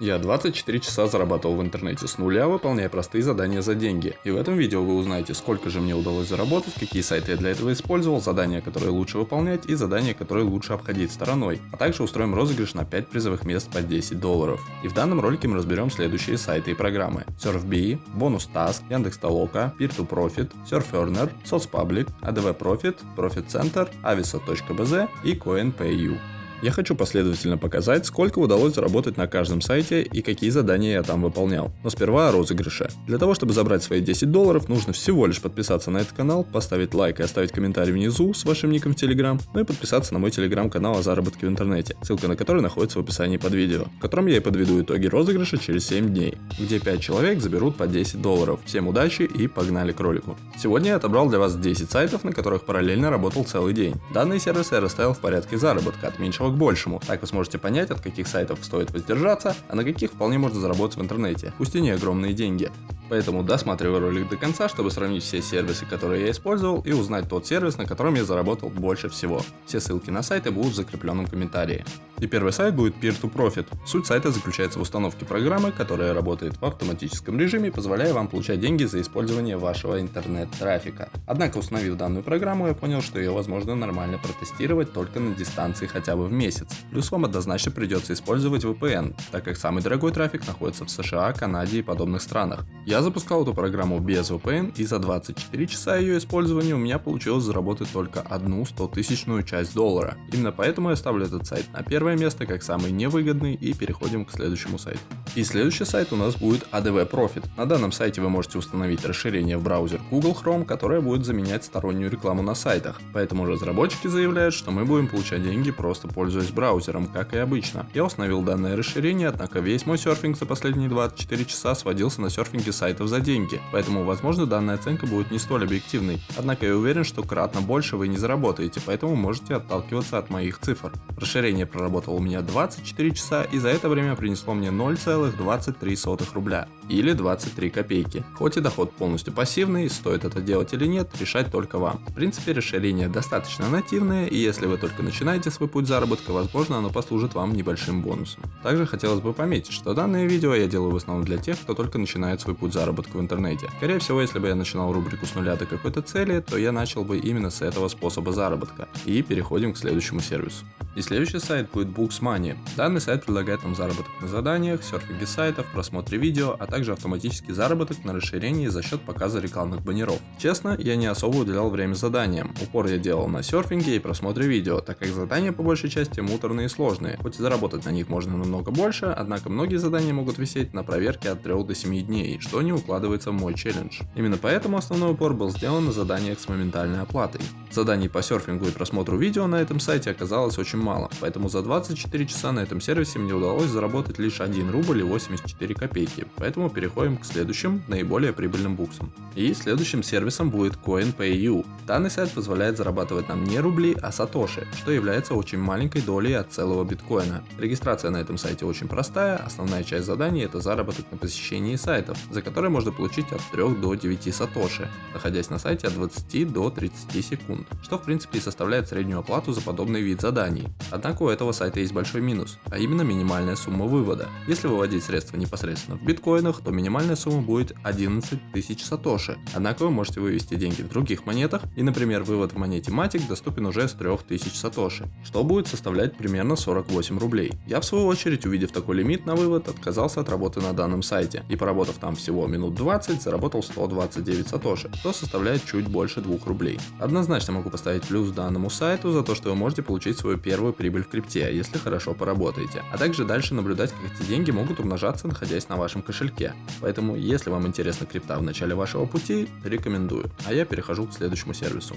Я 24 часа зарабатывал в интернете с нуля, выполняя простые задания за деньги. И в этом видео вы узнаете, сколько же мне удалось заработать, какие сайты я для этого использовал, задания, которые лучше выполнять и задания, которые лучше обходить стороной. А также устроим розыгрыш на 5 призовых мест по $10. И в данном ролике мы разберем следующие сайты и программы: SurfBee, BonusTask, Яндекс.Толока, Peer2Profit, SurfEarner, SourcePublic, ADV-Profit, Profit Center, Avisa.bz и CoinPayU. Я хочу последовательно показать, сколько удалось заработать на каждом сайте и какие задания я там выполнял. Но сперва о розыгрыше. Для того, чтобы забрать свои $10, нужно всего лишь подписаться на этот канал, поставить лайк и оставить комментарий внизу с вашим ником в Telegram, ну и подписаться на мой Telegram-канал о заработке в интернете, ссылка на который находится в описании под видео, в котором я и подведу итоги розыгрыша через 7 дней, где 5 человек заберут по $10. Всем удачи и погнали к ролику. Сегодня я отобрал для вас 10 сайтов, на которых параллельно работал целый день. Данные сервисы я расставил в порядке заработка, от меньшего к большему. Так вы сможете понять, от каких сайтов стоит воздержаться, а на каких вполне можно заработать в интернете, пусть и не огромные деньги. Поэтому досматривай ролик до конца, чтобы сравнить все сервисы, которые я использовал, и узнать тот сервис, на котором я заработал больше всего. Все ссылки на сайты будут в закрепленном комментарии. И первый сайт будет Peer2Profit. Суть сайта заключается в установке программы, которая работает в автоматическом режиме, позволяя вам получать деньги за использование вашего интернет-трафика. Однако, установив данную программу, я понял, что ее возможно нормально протестировать только на дистанции хотя бы в месяц. Плюс вам однозначно придется использовать VPN, так как самый дорогой трафик находится в США, Канаде и подобных странах. Я запускал эту программу без VPN, и за 24 часа ее использования у меня получилось заработать только одну 100-тысячную часть доллара. Именно поэтому я ставлю этот сайт на первое место как самый невыгодный, и переходим к следующему сайту. И следующий сайт у нас будет ADV-Profit. На данном сайте вы можете установить расширение в браузер Google Chrome, которое будет заменять стороннюю рекламу на сайтах. Поэтому разработчики заявляют, что мы будем получать деньги, просто пользуясь браузером, как и обычно. Я установил данное расширение, однако весь мой серфинг за последние 24 часа сводился на серфинге сайтов за деньги, поэтому, возможно, данная оценка будет не столь объективной. Однако я уверен, что кратно больше вы не заработаете, поэтому можете отталкиваться от моих цифр. Расширение проработало у меня 24 часа, и за это время принесло мне 0,23 рубля, или 23 копейки. Хоть и доход полностью пассивный, стоит это делать или нет, решать только вам. В принципе, расширение достаточно нативное, и если вы только начинаете свой путь заработка, возможно, оно послужит вам небольшим бонусом. Также хотелось бы пометить, что данное видео я делаю в основном для тех, кто только начинает свой путь заработка в интернете. Скорее всего, если бы я начинал рубрику с нуля до какой-то цели, то я начал бы именно с этого способа заработка. И переходим к следующему сервису. И следующий сайт будет BooksMoney. Данный сайт предлагает нам заработок на заданиях, серфинге сайтов, просмотре видео, а также автоматический заработок на расширении за счет показа рекламных баннеров. Честно, я не особо уделял время заданиям. Упор я делал на серфинге и просмотре видео, так как задания по большей части муторные и сложные. Хоть и заработать на них можно намного больше, однако многие задания могут висеть на проверке от 3 до 7 дней, что не укладывается в мой челлендж. Именно поэтому основной упор был сделан на заданиях с моментальной оплатой. Заданий по серфингу и просмотру видео на этом сайте оказалось очень мало, поэтому за 24 часа на этом сервисе мне удалось заработать лишь 1 рубль и 84 копейки, поэтому переходим к следующим, наиболее прибыльным буксам. И следующим сервисом будет CoinPayU. Данный сайт позволяет зарабатывать нам не рубли, а сатоши, что является очень маленькой долей от целого биткоина. Регистрация на этом сайте очень простая, основная часть заданий это заработок на посещении сайтов, за которые можно получить от 3 до 9 сатоши, находясь на сайте от 20 до 30 секунд, что в принципе и составляет среднюю оплату за подобный вид заданий. Однако у этого сайта есть большой минус, а именно минимальная сумма вывода. Если выводить средства непосредственно в биткоинах, то минимальная сумма будет 11 тысяч сатоши. Однако вы можете вывести деньги в других монетах, и, например, вывод в монете Matic доступен уже с 3000 сатоши, что будет составлять примерно 48 рублей. Я, в свою очередь, увидев такой лимит на вывод, отказался от работы на данном сайте, и поработав там всего минут 20, заработал 129 сатоши, что составляет чуть больше 2 рублей. Однозначно могу поставить плюс данному сайту за то, что вы можете получить свою первую прибыль в крипте, если хорошо поработаете, а также дальше наблюдать, как эти деньги могут умножаться, находясь на вашем кошельке. Поэтому, если вам интересна крипта в начале вашего пути, рекомендую. А я перехожу к следующему сервису.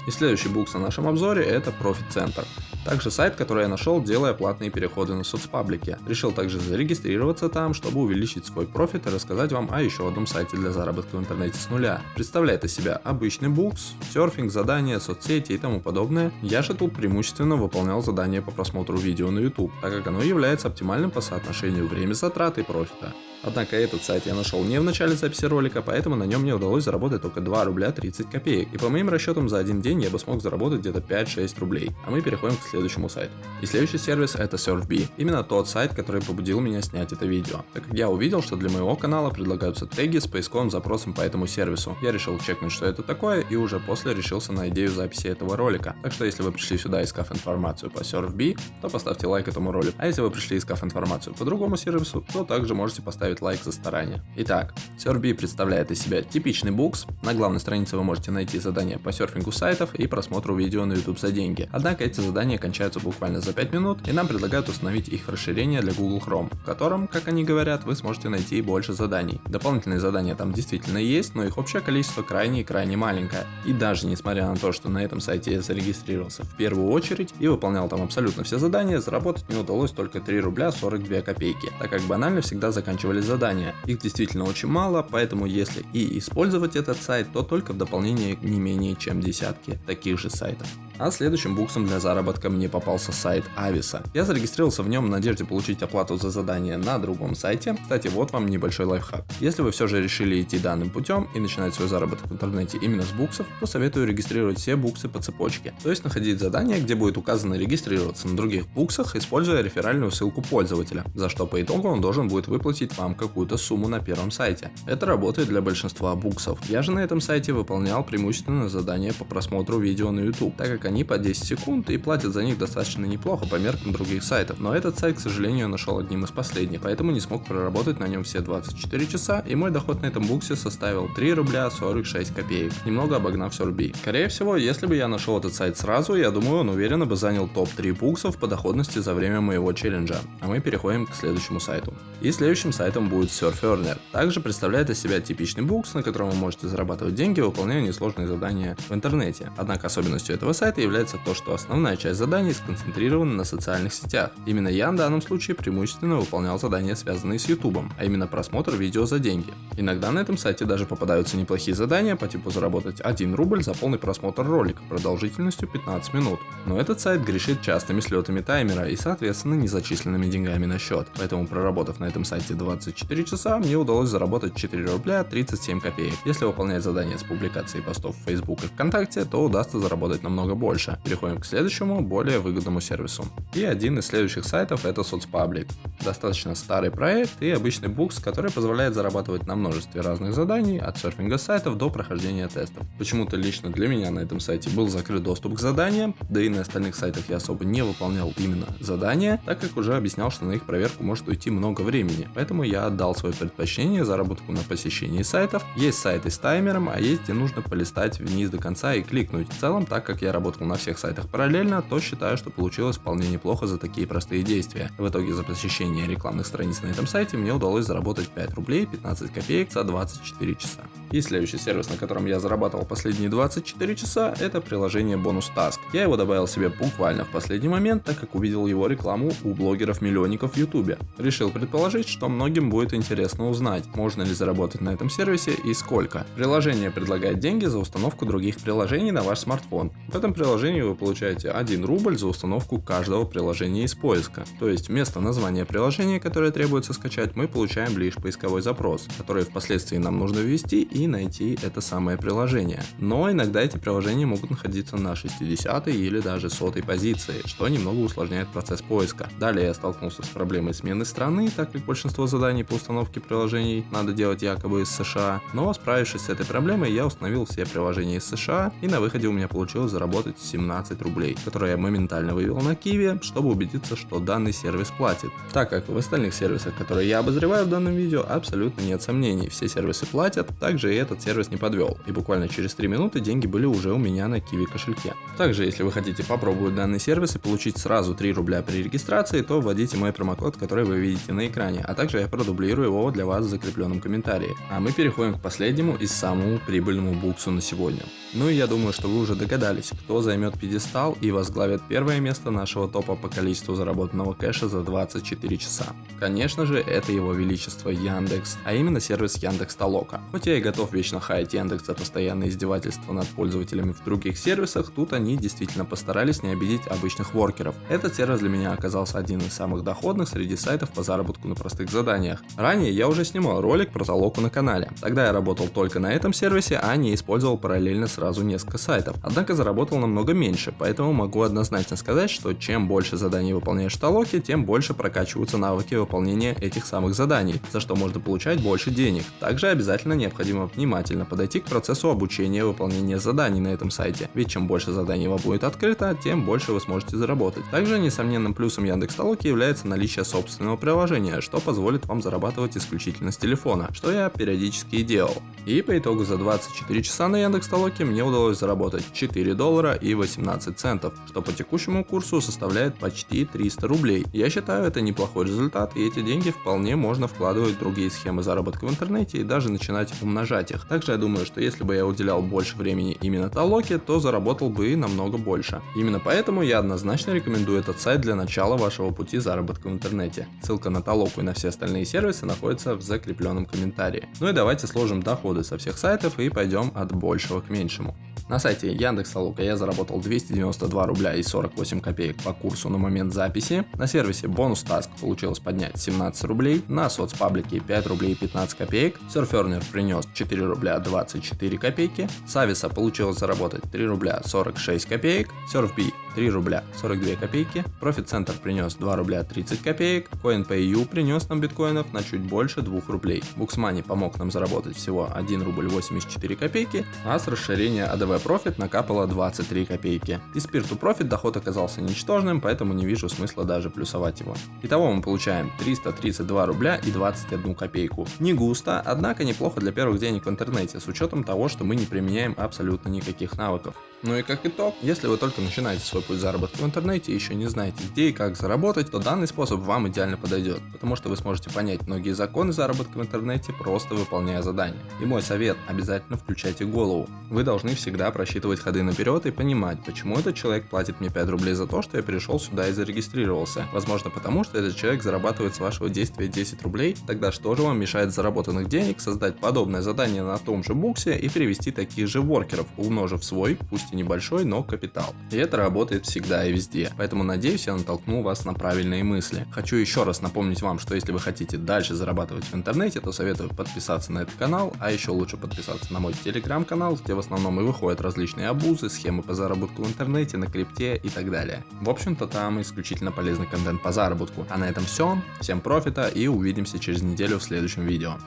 И следующий букс на нашем обзоре это Profit Center. Также сайт, который я нашел, делая платные переходы на соцпаблики. Решил также зарегистрироваться там, чтобы увеличить свой профит и рассказать вам о еще одном сайте для заработка в интернете с нуля. Представляет из себя обычный букс, серфинг, задания, соцсети и тому подобное. Я же тут преимущественно выполнял задания по просмотру видео на YouTube, так как оно является оптимальным по соотношению время затрат и профита. Однако этот сайт я нашел не в начале записи ролика, поэтому на нем мне удалось заработать только 2 рубля 30 копеек. И по моим расчетам за один день я бы смог заработать где-то 5-6 рублей. А мы переходим к следующему сайту. И следующий сервис это SurfBee. Именно тот сайт, который побудил меня снять это видео. Так как я увидел, что для моего канала предлагаются теги с поисковым запросом по этому сервису. Я решил чекнуть, что это такое, и уже после решился на идею записи этого ролика. Так что если вы пришли сюда, искав информацию по SurfBee, то поставьте лайк этому ролику. А если вы пришли, искав информацию по другому сервису, то также можете поставить лайк за старание. Итак, SurfBee представляет из себя типичный букс. На главной странице вы можете найти задания по серфингу сайтов и просмотру видео на YouTube за деньги. Однако эти задания кончаются буквально за 5 минут, и нам предлагают установить их расширение для Google Chrome, в котором, как они говорят, вы сможете найти больше заданий. Дополнительные задания там действительно есть, но их общее количество крайне маленькое. И даже несмотря на то, что на этом сайте я зарегистрировался в первую очередь и выполнял там абсолютно все задания, заработать мне удалось только 3 рубля 42 копейки, так как банально всегда заканчивались задания. Их действительно очень мало, поэтому если и использовать этот сайт, то только в дополнение к не менее чем десятки таких же сайтов. А следующим буксом для заработка мне попался сайт Ависа. Я зарегистрировался в нем в надежде получить оплату за задание на другом сайте. Кстати, вот вам небольшой лайфхак. Если вы все же решили идти данным путем и начинать свой заработок в интернете именно с буксов, то советую регистрировать все буксы по цепочке. То есть находить задание, где будет указано регистрироваться на других буксах, используя реферальную ссылку пользователя, за что по итогу он должен будет выплатить вам какую-то сумму на первом сайте. Это работает для большинства буксов. Я же на этом сайте выполнял преимущественно задания по просмотру видео на YouTube, так как они по 10 секунд и платят за них достаточно неплохо по меркам других сайтов. Но этот сайт, к сожалению, я нашел одним из последних, поэтому не смог проработать на нем все 24 часа, и мой доход на этом буксе составил 3 рубля 46 копеек, немного обогнав SurfBee. Скорее всего, если бы я нашел этот сайт сразу, я думаю, он уверенно бы занял топ-3 буксов по доходности за время моего челленджа. А мы переходим к следующему сайту. И следующим сайтом будет SurfEarner. Также представляет из себя типичный букс, на котором вы можете зарабатывать деньги, выполняя несложные задания в интернете. Однако особенностью этого сайта является то, что основная часть заданий сконцентрирована на социальных сетях. Именно я в данном случае преимущественно выполнял задания, связанные с YouTube, а именно просмотр видео за деньги. Иногда на этом сайте даже попадаются неплохие задания по типу заработать 1 рубль за полный просмотр ролика продолжительностью 15 минут. Но этот сайт грешит частыми слетами таймера и соответственно незачисленными деньгами на счет. Поэтому проработав на этом сайте 24 часа, мне удалось заработать 4 рубля 37 копеек. Если выполнять задания с публикацией постов в Facebook и ВКонтакте, то удастся заработать намного больше. Переходим к следующему, более выгодному сервису. И один из следующих сайтов это SoцPublic. Достаточно старый проект и обычный букс, который позволяет зарабатывать на множестве разных заданий, от серфинга сайтов до прохождения тестов. Почему-то лично для меня на этом сайте был закрыт доступ к заданиям, да и на остальных сайтах я особо не выполнял именно задания, так как уже объяснял, что на их проверку может уйти много времени. Поэтому я отдал свое предпочтение заработку на посещении сайтов. Есть сайты с таймером, а есть где нужно полистать вниз до конца и кликнуть. В целом, так как я работал на всех сайтах параллельно, то считаю, что получилось вполне неплохо за такие простые действия. В итоге за посещение рекламных страниц на этом сайте мне удалось заработать 5 рублей 15 копеек за 24 часа. И следующий сервис, на котором я зарабатывал последние 24 часа, это приложение Bonus Task. Я его добавил себе буквально в последний момент, так как увидел его рекламу у блогеров-миллионников в YouTube. Решил предположить, что многим будет интересно узнать, можно ли заработать на этом сервисе и сколько. Приложение предлагает деньги за установку других приложений на ваш смартфон. В этом приложении вы получаете 1 рубль за установку каждого приложения из поиска. То есть вместо названия приложения, которое требуется скачать, мы получаем лишь поисковой запрос, который впоследствии нам нужно ввести и найти это самое приложение. Но иногда эти приложения могут находиться на 60-й или даже 100-й позиции, что немного усложняет процесс поиска. Далее я столкнулся с проблемой смены страны, так как большинство заданий по установке приложений надо делать якобы из США. Но справившись с этой проблемой, я установил все приложения из США, и на выходе у меня получилось заработать 17 рублей, которые я моментально вывел на Kiwi, чтобы убедиться, что данный сервис платит. Так как в остальных сервисах, которые я обозреваю в данном видео, абсолютно нет сомнений, все сервисы платят, также и этот сервис не подвел, и буквально через 3 минуты деньги были уже у меня на Kiwi кошельке. Также, если вы хотите попробовать данный сервис и получить сразу 3 рубля при регистрации, то вводите мой промокод, который вы видите на экране, а также я продублирую его для вас в закрепленном комментарии. А мы переходим к последнему и самому прибыльному буксу на сегодня. Ну и я думаю, что вы уже догадались, кто займет пьедестал и возглавит первое место нашего топа по количеству заработанного кэша за 24 часа. Конечно же, это его величество Яндекс, а именно сервис Яндекс.Толока. Хоть я и готов готов вечно хаять Яндекс за постоянное издевательство над пользователями в других сервисах, тут они действительно постарались не обидеть обычных воркеров. Этот сервис для меня оказался один из самых доходных среди сайтов по заработку на простых заданиях. Ранее я уже снимал ролик про Толоку на канале. Тогда я работал только на этом сервисе, а не использовал параллельно сразу несколько сайтов. Однако заработал намного меньше, поэтому могу однозначно сказать, что чем больше заданий выполняешь в Толоке, тем больше прокачиваются навыки выполнения этих самых заданий, за что можно получать больше денег. Также обязательно необходимо внимательно подойти к процессу обучения выполнения заданий на этом сайте, ведь чем больше заданий вам будет открыто, тем больше вы сможете заработать. Также несомненным плюсом Яндекс.Толоки является наличие собственного приложения, что позволит вам зарабатывать исключительно с телефона, что я периодически и делал. И по итогу за 24 часа на Яндекс.Толоке мне удалось заработать $4 и 18 центов, что по текущему курсу составляет почти 300 рублей. Я считаю, это неплохой результат, и эти деньги вполне можно вкладывать в другие схемы заработка в интернете и даже начинать умножать их. Также я думаю, что если бы я уделял больше времени именно Толоке, то заработал бы и намного больше. Именно поэтому я однозначно рекомендую этот сайт для начала вашего пути заработка в интернете. Ссылка на Толоку и на все остальные сервисы находится в закрепленном комментарии. Ну и давайте сложим доходы со всех сайтов и пойдем от большего к меньшему. На сайте Яндекс.Толока я заработал 292 рубля и 48 копеек по курсу на момент записи. На сервисе Bonus Task получилось поднять 17 рублей. На соцпаблике 5 рублей 15 копеек. Surferner принес 4 рубля 24 копейки. С Ависа получилось заработать 3 рубля 46 копеек. Surfbee 3 рубля 42 копейки. Profit Center принес 2 рубля 30 копеек. CoinPayU принес нам биткоинов на чуть больше 2 рублей. Buxmoney помог нам заработать всего 1 рубль 84 копейки, а с расширения ADV Profit накапало 23 копейки. Из Peer to Profit доход оказался ничтожным, поэтому не вижу смысла даже плюсовать его. Итого мы получаем 332 рубля и 21 копейку. Не густо, однако неплохо для первых денег в интернете, с учетом того, что мы не применяем абсолютно никаких навыков. Ну и как итог, если вы только начинаете свой путь заработка в интернете и еще не знаете, где и как заработать, то данный способ вам идеально подойдет, потому что вы сможете понять многие законы заработка в интернете, просто выполняя задания. И мой совет: обязательно включайте голову. Вы должны всегда просчитывать ходы наперед и понимать, почему этот человек платит мне 5 рублей за то, что я перешел сюда и зарегистрировался. Возможно, потому что этот человек зарабатывает с вашего действия 10 рублей, тогда что же вам мешает заработанных денег создать подобное задание на том же буксе и привести таких же воркеров, умножив свой, пусть и небольшой, но капитал. И это работает всегда и везде. Поэтому надеюсь, я натолкнул вас на правильные мысли. Хочу еще раз напомнить вам, что если вы хотите дальше зарабатывать в интернете, то советую подписаться на этот канал, а еще лучше подписаться на мой телеграм-канал, где в основном и выходят различные абузы, схемы по заработку в интернете, на крипте и так далее. В общем-то, там исключительно полезный контент по заработку. А на этом все. Всем профита и увидимся через неделю в следующем видео.